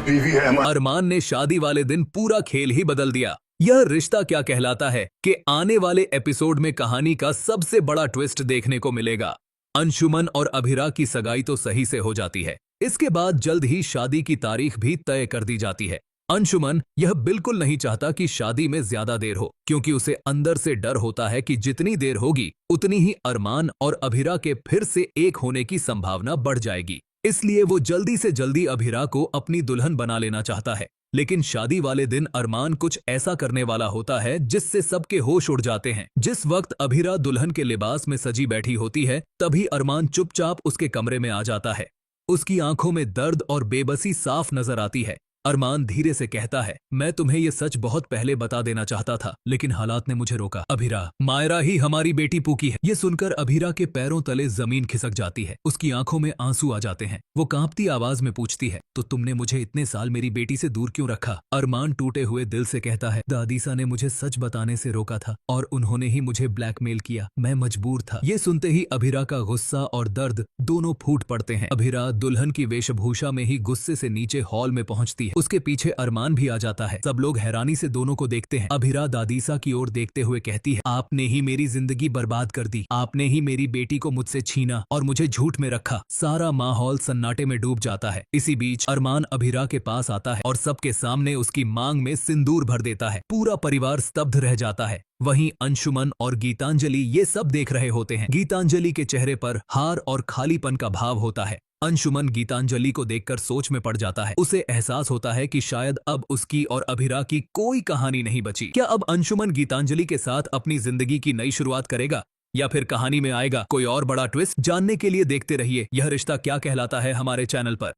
बीवी है हमारी। अरमान ने शादी वाले दिन पूरा खेल ही बदल दिया। यह रिश्ता क्या कहलाता है कि आने वाले एपिसोड में कहानी का सबसे बड़ा ट्विस्ट देखने को मिलेगा। अंशुमन और अभिरा की सगाई तो सही से हो जाती है। इसके बाद जल्द ही शादी की तारीख भी तय कर दी जाती है। अंशुमन यह बिल्कुल नहीं चाहता कि शादी में ज्यादा देर हो, क्योंकि उसे अंदर से डर होता है कि जितनी देर होगी उतनी ही अरमान और अभिरा के फिर से एक होने की संभावना बढ़ जाएगी। इसलिए वो जल्दी से जल्दी अभिरा को अपनी दुल्हन बना लेना चाहता है। लेकिन शादी वाले दिन अरमान कुछ ऐसा करने वाला होता है जिससे सबके होश उड़ जाते हैं। जिस वक्त अभिरा दुल्हन के लिबास में सजी बैठी होती है, तभी अरमान चुपचाप उसके कमरे में आ जाता है। उसकी आंखों में दर्द और बेबसी साफ नजर आती है। अरमान धीरे से कहता है, मैं तुम्हें ये सच बहुत पहले बता देना चाहता था, लेकिन हालात ने मुझे रोका। अभिरा, मायरा ही हमारी बेटी पूकी है। ये सुनकर अभिरा के पैरों तले जमीन खिसक जाती है। उसकी आंखों में आंसू आ जाते हैं। वो कांपती आवाज में पूछती है, तो तुमने मुझे इतने साल मेरी बेटी से दूर क्यों रखा? अरमान टूटे हुए दिल से कहता है, दादीसा ने मुझे सच बताने से रोका था और उन्होंने ही मुझे ब्लैकमेल किया। मैं मजबूर था। ये सुनते ही अभिरा का गुस्सा और दर्द दोनों फूट पड़ते हैं। अभिरा दुल्हन की वेशभूषा में ही गुस्से से नीचे हॉल में पहुंचती है। उसके पीछे अरमान भी आ जाता है। सब लोग हैरानी से दोनों को देखते हैं। अभिरा दादीसा की ओर देखते हुए कहती है, आपने ही मेरी जिंदगी बर्बाद कर दी। आपने ही मेरी बेटी को मुझसे छीना और मुझे झूठ में रखा। सारा माहौल सन्नाटे में डूब जाता है। इसी बीच अरमान अभिरा के पास आता है और सबके सामने उसकी मांग में सिंदूर भर देता है। पूरा परिवार स्तब्ध रह जाता है। वहीं अंशुमन और गीतांजलि ये सब देख रहे होते हैं। गीतांजलि के चेहरे पर हार और खालीपन का भाव होता है। अंशुमन गीतांजलि को देखकर सोच में पड़ जाता है। उसे एहसास होता है कि शायद अब उसकी और अभिरा की कोई कहानी नहीं बची। क्या अब अंशुमन गीतांजलि के साथ अपनी जिंदगी की नई शुरुआत करेगा, या फिर कहानी में आएगा कोई और बड़ा ट्विस्ट? जानने के लिए देखते रहिए यह रिश्ता क्या कहलाता है हमारे चैनल पर।